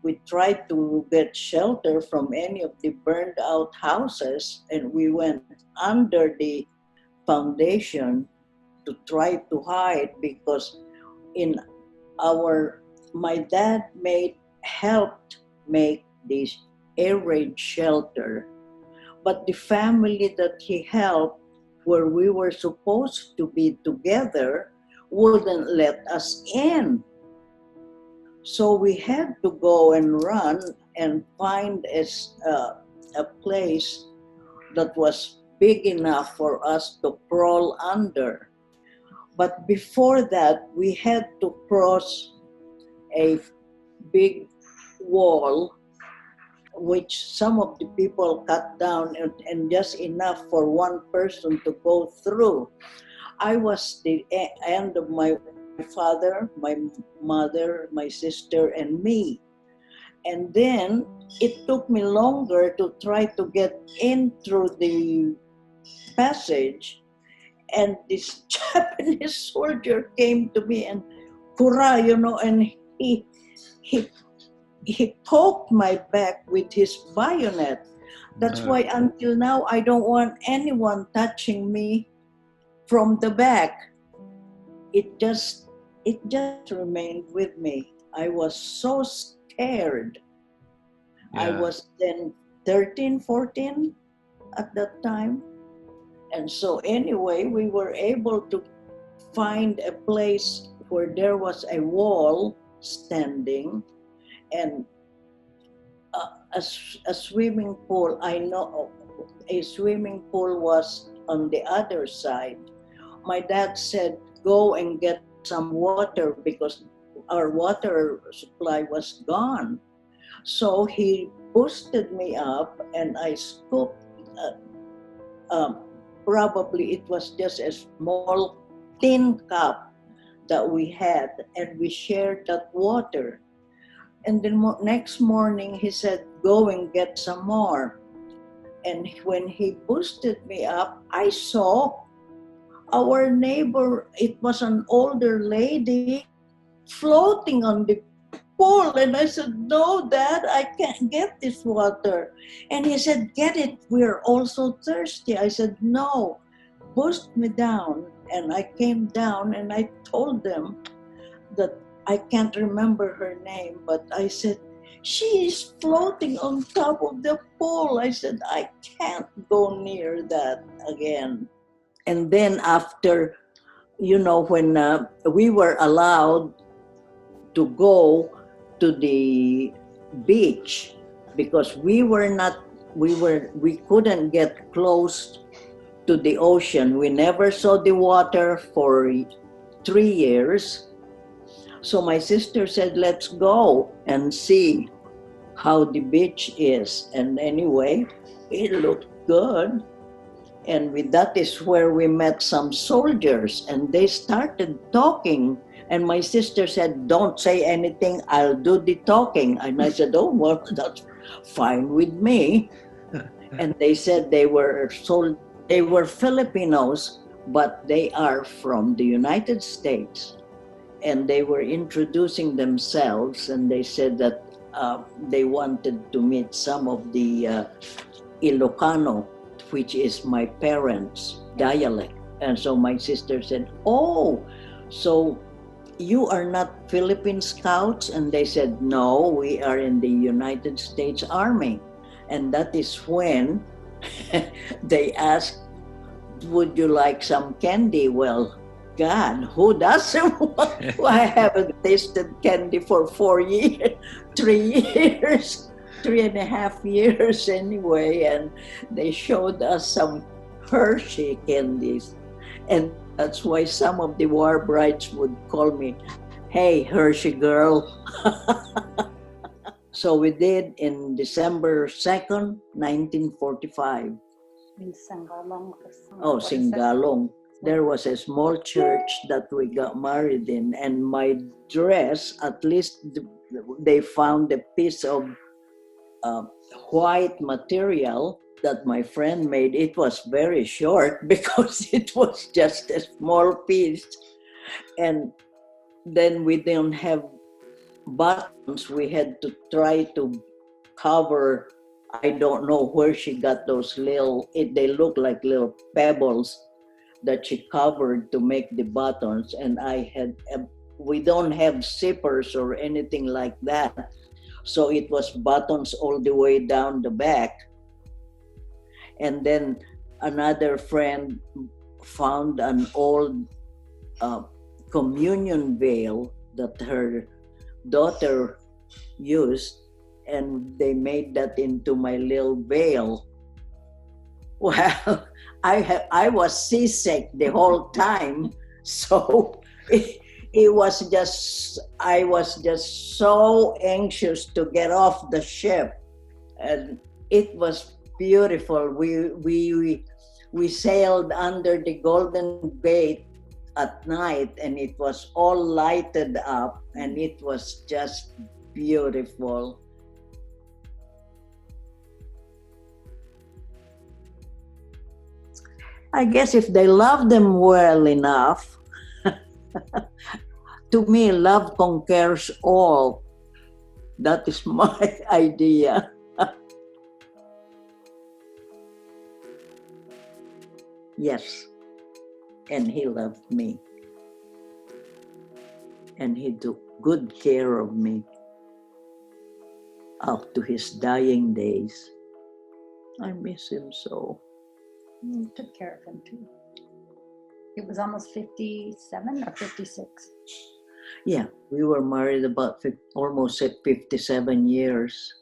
we tried to get shelter from any of the burned out houses, and we went under the foundation to try to hide because in our my dad helped make this air raid shelter, but the family that he helped, where we were supposed to be together, wouldn't let us in. So we had to go and run and find a place that was big enough for us to crawl under. But before that, we had to cross a big wall, which some of the people cut down and just enough for one person to go through. I was the end of my father, my mother, my sister, and me. And then it took me longer to try to get in through the passage. And this Japanese soldier came to me and hurrah, and he poked my back with his bayonet. That's why until now I don't want anyone touching me from the back. It just remained with me. I was so scared. Yeah. I was then 13, 14 at that time. And so anyway, we were able to find a place where there was a wall standing and a swimming pool. I know a swimming pool was on the other side. My dad said, go and get some water because our water supply was gone. So he boosted me up and I scooped, probably it was just a small tin cup that we had, and we shared that water. And then next morning he said, go and get some more. And when he boosted me up, I saw our neighbor, it was an older lady, floating on the pool. And I said, no, Dad, I can't get this water. And he said, get it, we're also thirsty. I said, no, boost me down. And I came down and I told them that I can't remember her name, but I said, she is floating on top of the pool. I said, I can't go near that again. And then after, when we were allowed to go to the beach, because we couldn't get close to the ocean. We never saw the water for 3 years. So my sister said, let's go and see how the beach is. And anyway, it looked good. And that is where we met some soldiers, and they started talking. And my sister said, don't say anything, I'll do the talking. And I said, oh, well, that's fine with me. And they said they were Filipinos, but they are from the United States. And they were introducing themselves, and they said that they wanted to meet some of the Ilocano, which is my parents' dialect. And so my sister said, oh, so you are not Philippine Scouts? And they said, no, we are in the United States Army. And that is when they asked, would you like some candy? Well, God, who doesn't want? I haven't tasted candy for 4 years, 3 years, 3.5 years anyway. And they showed us some Hershey candies. And that's why some of the war brides would call me, hey, Hershey girl. So we did in December 2nd, 1945. In Singalong. Oh, Singalong. There was a small church that we got married in, and my dress, at least they found a piece of white material that my friend made. It was very short because it was just a small piece. And then we didn't have buttons, we had to try to cover. I don't know where she got those little, they look like little pebbles that she covered to make the buttons. And we don't have zippers or anything like that. So it was buttons all the way down the back. And then another friend found an old communion veil that her daughter used, and they made that into my little veil. Well, I was seasick the whole time, so it was just, I was just so anxious to get off the ship, and it was beautiful. We sailed under the Golden Gate at night, and it was all lighted up, and it was just beautiful. I guess if they love them well enough, to me, love conquers all. That is my idea. Yes, and he loved me. And he took good care of me up to his dying days. I miss him so. You took care of him too. It was almost 57 or 56. Yeah, we were married about almost 57 years.